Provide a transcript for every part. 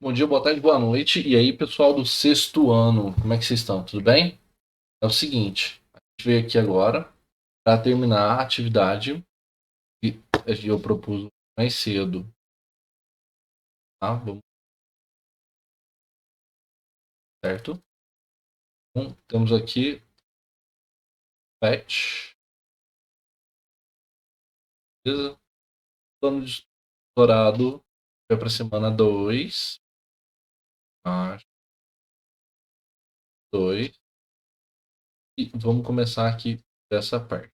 Bom dia, boa tarde, boa noite. E aí, pessoal do sexto ano, como é que vocês estão? Tudo bem? É o seguinte, a gente veio aqui agora para terminar a atividade que eu propus mais cedo, tá? Vamos, certo? Então, temos aqui PET, beleza? Plano de doutorado vai para a semana 2, parte 2, e vamos começar aqui dessa parte.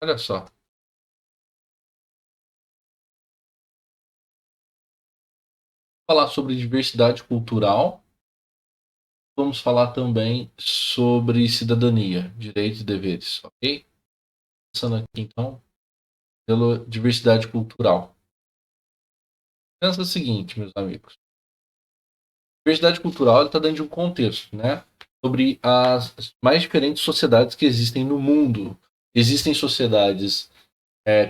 Olha só, falar sobre diversidade cultural. Vamos falar também sobre cidadania, direitos e deveres, ok? Começando aqui então pela diversidade cultural. Pensa o seguinte, meus amigos. Diversidade cultural está dentro de um contexto, né? Sobre as mais diferentes sociedades que existem no mundo. Existem sociedades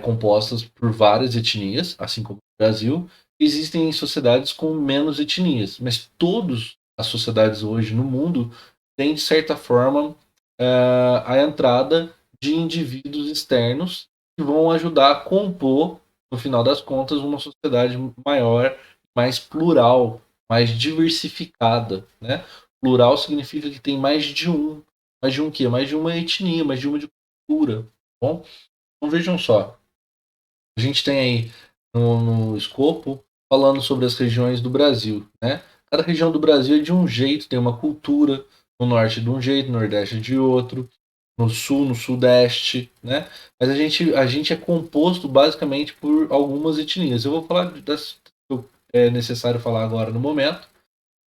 compostas por várias etnias, assim como o Brasil. Existem sociedades com menos etnias, mas todas as sociedades hoje no mundo têm, de certa forma, a entrada de indivíduos externos que vão ajudar a compor, no final das contas, uma sociedade maior, mais plural, mais diversificada, né? Plural significa que tem mais de um quê? Mais de uma etnia, mais de uma de cultura, tá bom? Então vejam só, a gente tem aí no escopo falando sobre as regiões do Brasil, né? Cada região do Brasil é de um jeito, tem uma cultura, no norte de um jeito, no nordeste de outro, no sul, no sudeste, né? Mas a gente é composto basicamente por algumas etnias. Eu vou falar das que é necessário falar agora no momento,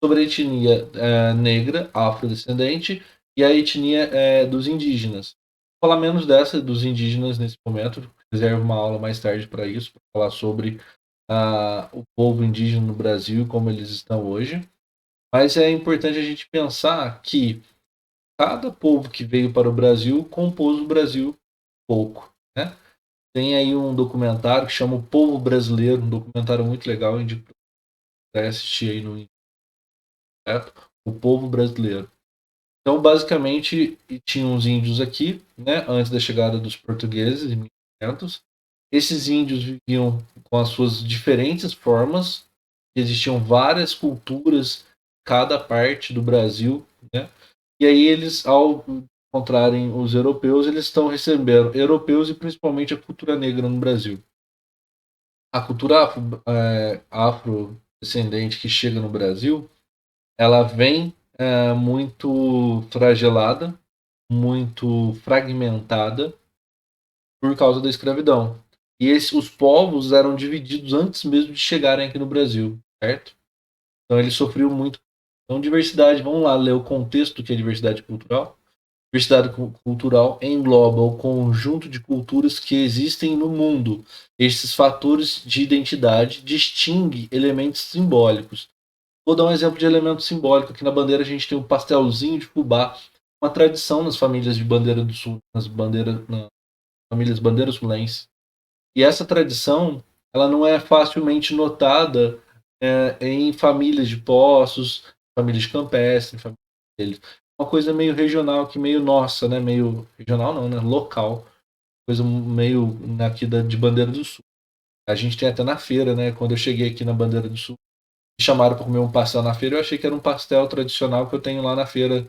sobre a etnia negra, afrodescendente, e a etnia dos indígenas. Vou falar menos dessa, dos indígenas, nesse momento, reservo uma aula mais tarde para isso, para falar sobre o povo indígena no Brasil e como eles estão hoje. Mas é importante a gente pensar que cada povo que veio para o Brasil compôs o Brasil pouco, né? Tem aí um documentário que chama O Povo Brasileiro, um documentário muito legal, indico para assistir aí no internet, O Povo Brasileiro. Então, basicamente, tinham os índios aqui, né, antes da chegada dos portugueses, em 1500. Esses índios viviam com as suas diferentes formas, existiam várias culturas em cada parte do Brasil, né? E aí eles, ao encontrarem os europeus, eles estão recebendo europeus e principalmente a cultura negra no Brasil. A cultura afrodescendente que chega no Brasil, ela vem muito fragelada, muito fragmentada por causa da escravidão. E os povos eram divididos antes mesmo de chegarem aqui no Brasil, certo? Então ele sofreu muito. Então, diversidade, vamos lá ler o contexto do que é diversidade cultural. Diversidade cultural engloba o conjunto de culturas que existem no mundo. Esses fatores de identidade distinguem elementos simbólicos. Vou dar um exemplo de elemento simbólico. Aqui na bandeira a gente tem o pastelzinho de fubá, uma tradição nas famílias de bandeira do sul, nas famílias bandeiras sulenses. E essa tradição, ela não é facilmente notada em famílias de poços, famílias campestres, famílias deles. Uma coisa meio regional, que meio nossa, né? Meio regional não, né? Local. Coisa meio aqui de Bandeira do Sul. A gente tem até na feira, né? Quando eu cheguei aqui na Bandeira do Sul, me chamaram para comer um pastel na feira, eu achei que era um pastel tradicional que eu tenho lá na feira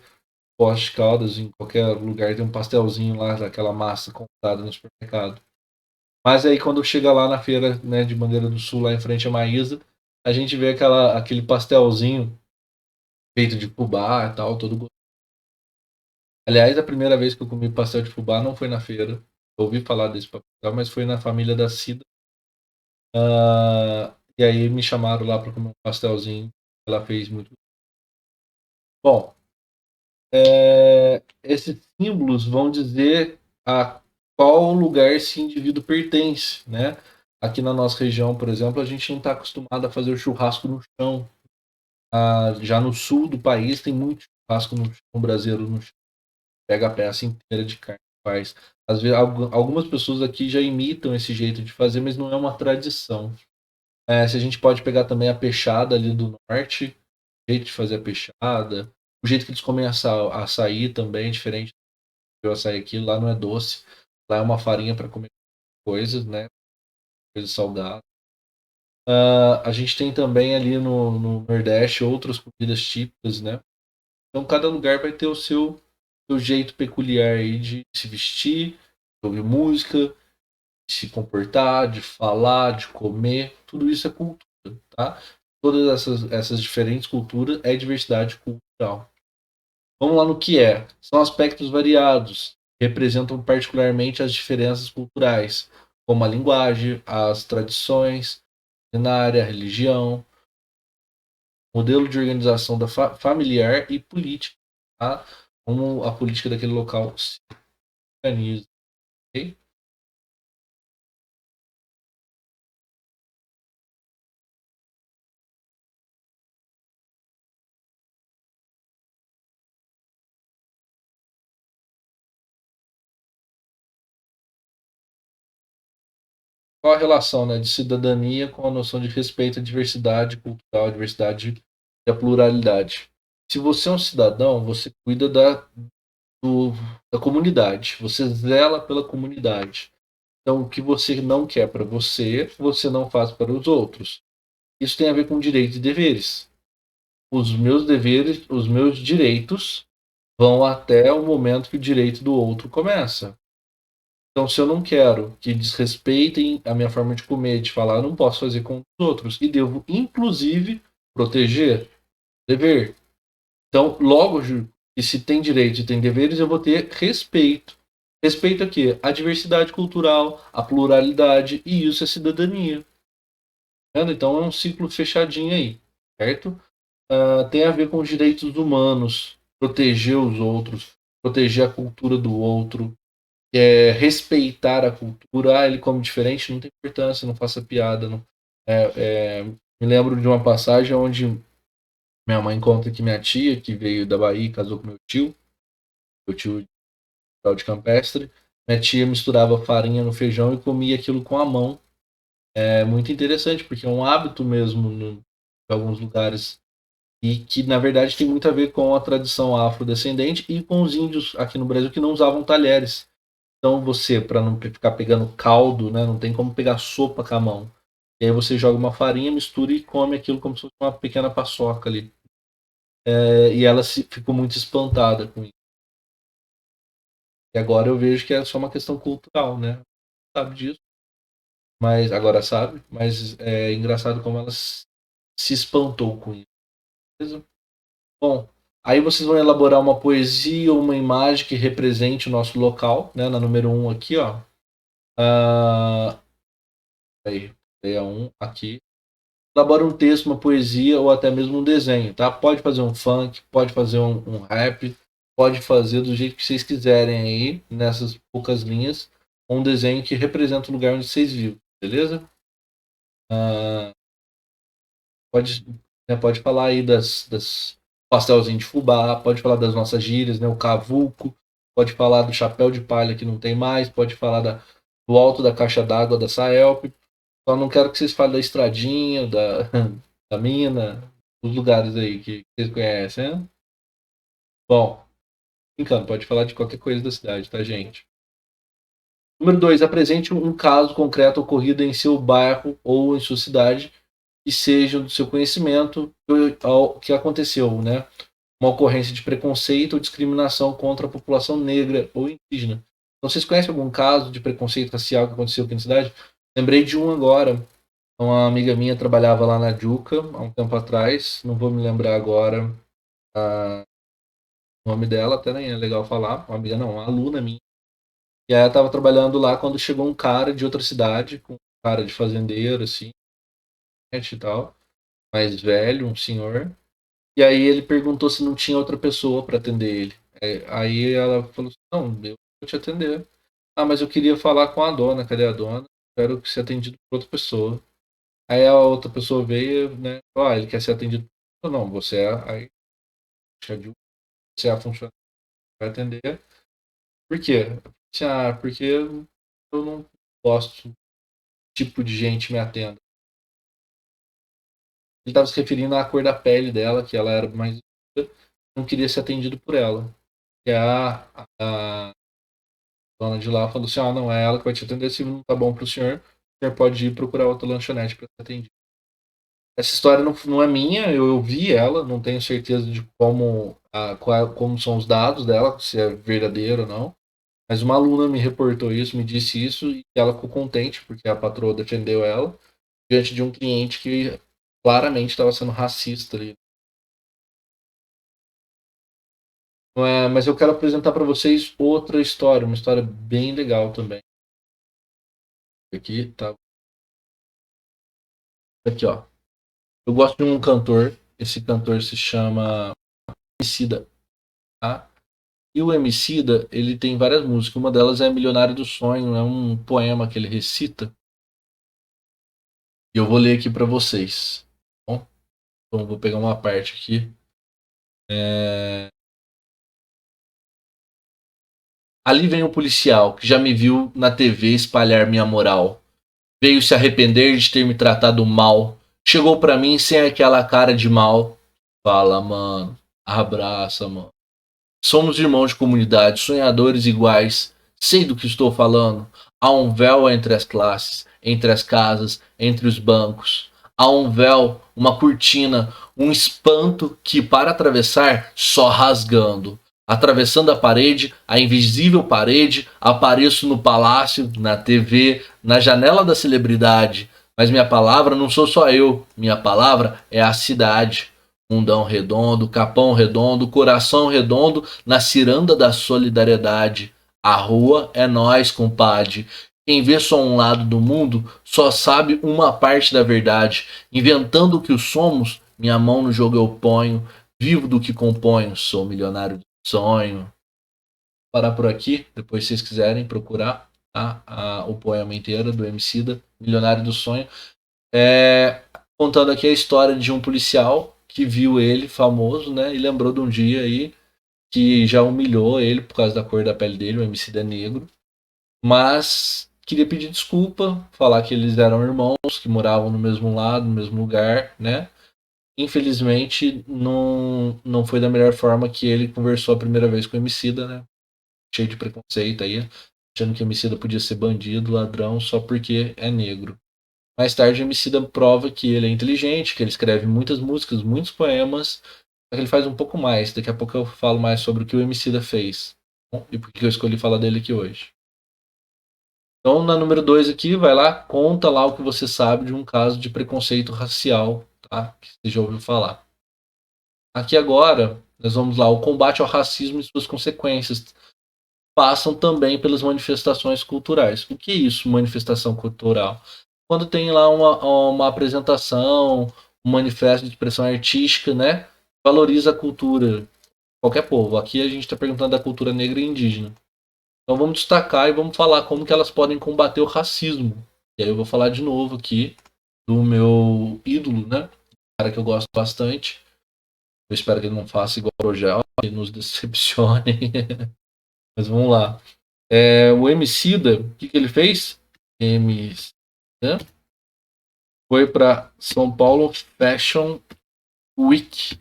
Poste de Caldas, em qualquer lugar tem um pastelzinho lá, daquela massa comprada no supermercado. Mas aí quando chega lá na feira, né, de Bandeira do Sul, lá em frente à Maísa, a gente vê aquele pastelzinho feito de fubá e tal, todo gostoso. Aliás, a primeira vez que eu comi pastel de fubá não foi na feira. Eu ouvi falar desse pastel, mas foi na família da Cida. E aí me chamaram lá para comer um pastelzinho. Ela fez muito. Bom, esses símbolos vão dizer a qual lugar esse indivíduo pertence, né? Aqui na nossa região, por exemplo, a gente não está acostumado a fazer o churrasco no chão. Já no sul do país tem muito churrasco no chão brasileiro, no chão. Pega a peça inteira de carne e faz. Às vezes, algumas pessoas aqui já imitam esse jeito de fazer, mas não é uma tradição. Se a gente pode pegar também a peixada ali do norte, o jeito de fazer a peixada, o jeito que eles comem açaí também é diferente do açaí aqui. Lá não é doce, lá é uma farinha para comer coisas, né? Coisas salgadas. A gente tem também ali no Nordeste outras comidas típicas, né? Então cada lugar vai ter seu jeito peculiar aí de se vestir, de ouvir música, de se comportar, de falar, de comer. Tudo isso é cultura, tá? Todas essas diferentes culturas é diversidade cultural. Vamos lá no que é. São aspectos variados, representam particularmente as diferenças culturais, como a linguagem, as tradições, culinária, a religião, modelo de organização da familiar e política, tá? Como a política daquele local se organiza. Ok? Qual a relação, né, de cidadania com a noção de respeito à diversidade cultural, à diversidade e à pluralidade? Se você é um cidadão, você cuida do, da comunidade, você zela pela comunidade. Então, o que você não quer para você, você não faz para os outros. Isso tem a ver com direitos e deveres. Os meus deveres, os meus direitos vão até o momento que o direito do outro começa. Então, se eu não quero que desrespeitem a minha forma de comer, de falar, eu não posso fazer com os outros. E devo, inclusive, proteger, dever. Então, logo que se tem direitos e tem deveres, eu vou ter respeito. Respeito a quê? A diversidade cultural, a pluralidade, e isso é cidadania. Tá vendo? Então, é um ciclo fechadinho aí, certo? Tem a ver com os direitos humanos, proteger os outros, proteger a cultura do outro, respeitar a cultura. Ele come diferente, não tem importância, não faça piada. Não. Me lembro de uma passagem onde minha mãe conta que minha tia, que veio da Bahia, casou com meu tio de campestre, minha tia misturava farinha no feijão e comia aquilo com a mão. É muito interessante, porque é um hábito mesmo em alguns lugares e que na verdade tem muito a ver com a tradição afrodescendente e com os índios aqui no Brasil que não usavam talheres. Então você, para não ficar pegando caldo, né, não tem como pegar sopa com a mão. E aí você joga uma farinha, mistura e come aquilo como se fosse uma pequena paçoca ali. E ela ficou muito espantada com isso. E agora eu vejo que é só uma questão cultural, né? Sabe disso, mas agora sabe. Mas é engraçado como ela se espantou com isso. Beleza? Bom, aí vocês vão elaborar uma poesia ou uma imagem que represente o nosso local, né? Na número um aqui, ó. Ah, aí, leia um aqui. Elabora um texto, uma poesia ou até mesmo um desenho, tá? Pode fazer um funk, pode fazer um rap, pode fazer do jeito que vocês quiserem aí, nessas poucas linhas, um desenho que representa o lugar onde vocês vivem, beleza? Ah, pode, pode falar aí das pastelzinho de fubá, pode falar das nossas gírias, né? O cavuco, pode falar do chapéu de palha que não tem mais, pode falar do alto da caixa d'água da Saelp. Só não quero que vocês falem da estradinha, da mina, os lugares aí que vocês conhecem, né? Bom, brincando, pode falar de qualquer coisa da cidade, tá, gente? Número 2, apresente um caso concreto ocorrido em seu bairro ou em sua cidade que seja do seu conhecimento ao que aconteceu, né? Uma ocorrência de preconceito ou discriminação contra a população negra ou indígena. Então, vocês conhecem algum caso de preconceito racial que aconteceu aqui na cidade? Lembrei de um agora. Uma amiga minha trabalhava lá na Juca há um tempo atrás, não vou me lembrar agora o nome dela, até nem é legal falar. Uma amiga não, uma aluna minha. E aí ela estava trabalhando lá quando chegou um cara de outra cidade, com um cara de fazendeiro, assim, e tal, mais velho, um senhor. E aí ele perguntou se não tinha outra pessoa para atender ele. Aí ela falou assim, não, eu vou te atender. Ah, mas eu queria falar com a dona, cadê a dona? Espero que seja atendido por outra pessoa. Aí a outra pessoa veio, né? Falou, ele quer ser atendido. Não, você é, aí, você é a funcionária que vai atender. Por quê? Porque eu não gosto do tipo de gente me atenda. Ele estava se referindo à cor da pele dela, que ela era mais escura, não queria ser atendido por ela. E a dona de lá falou assim: ah, não é ela que vai te atender, se não tá bom pro senhor pode ir procurar outra lanchonete para ser atendido. Essa história não é minha, eu vi ela, não tenho certeza de como são os dados dela, se é verdadeiro ou não. Mas uma aluna me reportou isso, me disse isso, e ela ficou contente, porque a patroa defendeu ela, diante de um cliente que claramente estava sendo racista ali. Mas eu quero apresentar para vocês outra história, uma história bem legal também. Aqui, tá? Aqui, ó. Eu gosto de um cantor, esse cantor se chama Emicida, tá? E o Emicida, ele tem várias músicas, uma delas é Milionário do Sonho, é um poema que ele recita, e eu vou ler aqui para vocês, tá bom? Então eu vou pegar uma parte aqui. Ali vem o policial, que já me viu na TV espalhar minha moral. Veio se arrepender de ter me tratado mal. Chegou pra mim sem aquela cara de mal. Fala, mano. Abraça, mano. Somos irmãos de comunidade, sonhadores iguais. Sei do que estou falando. Há um véu entre as classes, entre as casas, entre os bancos. Há um véu, uma cortina, um espanto que, para atravessar, só rasgando. Atravessando a parede, a invisível parede, apareço no palácio, na TV, na janela da celebridade. Mas minha palavra não sou só eu, minha palavra é a cidade. Mundão redondo, capão redondo, coração redondo, na ciranda da solidariedade. A rua é nós, compadre. Quem vê só um lado do mundo só sabe uma parte da verdade. Inventando o que somos, minha mão no jogo eu ponho. Vivo do que componho, sou milionário do sonho. Vou parar por aqui, depois se vocês quiserem procurar o poema inteiro do Emicida, Milionário do Sonho. Contando aqui a história de um policial que viu ele famoso, né? E lembrou de um dia aí que já humilhou ele por causa da cor da pele dele, o MC é negro. Mas queria pedir desculpa, falar que eles eram irmãos, que moravam no mesmo lado, no mesmo lugar, né? Infelizmente, não foi da melhor forma que ele conversou a primeira vez com o Emicida, né? Cheio de preconceito aí, achando que o Emicida podia ser bandido, ladrão, só porque é negro. Mais tarde, o Emicida prova que ele é inteligente, que ele escreve muitas músicas, muitos poemas, só que ele faz um pouco mais. Daqui a pouco eu falo mais sobre o que o Emicida fez. Bom, e por que eu escolhi falar dele aqui hoje. Então, na número 2 aqui, vai lá, conta lá o que você sabe de um caso de preconceito racial, tá? Que você já ouviu falar. Aqui agora, nós vamos lá, o combate ao racismo e suas consequências passam também pelas manifestações culturais. O que é isso, manifestação cultural? Quando tem lá uma apresentação, um manifesto de expressão artística, né? Valoriza a cultura, qualquer povo. Aqui a gente está perguntando da cultura negra e indígena. Então vamos destacar e vamos falar como que elas podem combater o racismo. E aí eu vou falar de novo aqui do meu ídolo, né? Um cara que eu gosto bastante. Eu espero que ele não faça igual o Rogel e nos decepcione. Mas vamos lá. O Emicida, o que ele fez? Emicida foi para São Paulo Fashion Week.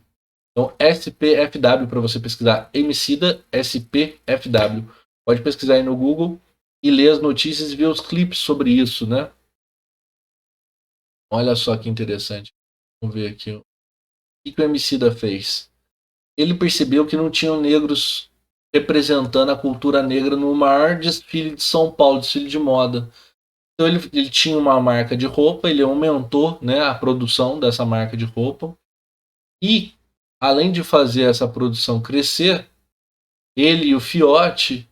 Então, SPFW para você pesquisar. Emicida SPFW. Pode pesquisar aí no Google e ler as notícias e ver os clipes sobre isso, né? Olha só que interessante. Vamos ver aqui. O que o Emicida fez? Ele percebeu que não tinham negros representando a cultura negra no maior desfile de São Paulo, desfile de moda. Então ele tinha uma marca de roupa, ele aumentou, né, a produção dessa marca de roupa. E, além de fazer essa produção crescer, ele e o Fiote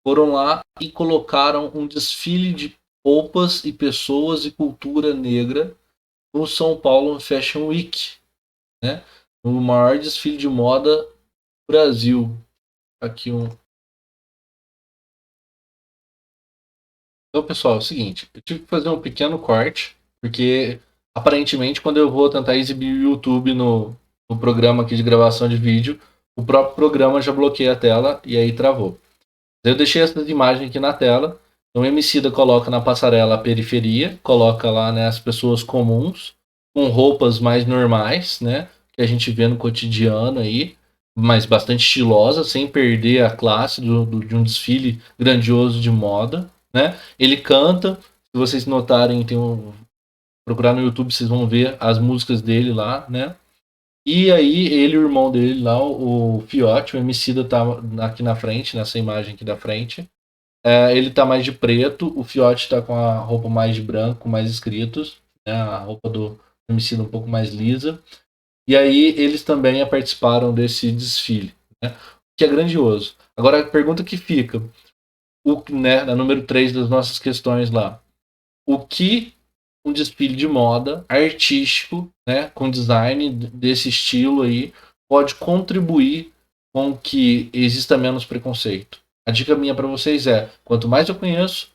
foram lá e colocaram um desfile de roupas e pessoas e cultura negra no São Paulo Fashion Week, né? No maior desfile de moda do Brasil. Aqui um. Então, pessoal, é o seguinte, eu tive que fazer um pequeno corte, porque aparentemente quando eu vou tentar exibir o YouTube no programa aqui de gravação de vídeo, o próprio programa já bloqueia a tela e aí travou. Eu deixei essas imagens aqui na tela. Então o Emicida coloca na passarela a periferia, coloca lá, né, as pessoas comuns, com roupas mais normais, né? Que a gente vê no cotidiano aí, mas bastante estilosa, sem perder a classe de um desfile grandioso de moda, né? Ele canta, se vocês notarem, procurar no YouTube, vocês vão ver as músicas dele lá, né? E aí, ele e o irmão dele lá, o Fiote, o Emicida tá aqui na frente, nessa imagem aqui da frente. Ele tá mais de preto, o Fiote tá com a roupa mais de branco, mais escritos, né? A roupa do Emicida um pouco mais lisa. E aí, eles também participaram desse desfile, né? Que é grandioso. Agora, a pergunta que fica, né, na número 3 das nossas questões lá. O que um desfile de moda artístico, né, com design desse estilo aí, pode contribuir com que exista menos preconceito? A dica minha para vocês é: quanto mais eu conheço,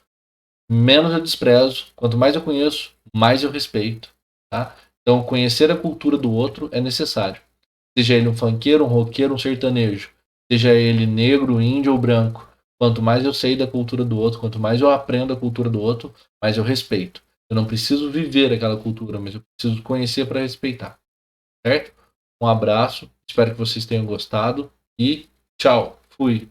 menos eu desprezo. Quanto mais eu conheço, mais eu respeito. Tá? Então, conhecer a cultura do outro é necessário. Seja ele um funkeiro, um roqueiro, um sertanejo. Seja ele negro, índio ou branco. Quanto mais eu sei da cultura do outro, quanto mais eu aprendo a cultura do outro, mais eu respeito. Eu não preciso viver aquela cultura, mas eu preciso conhecer para respeitar. Certo? Um abraço, espero que vocês tenham gostado e tchau. Fui.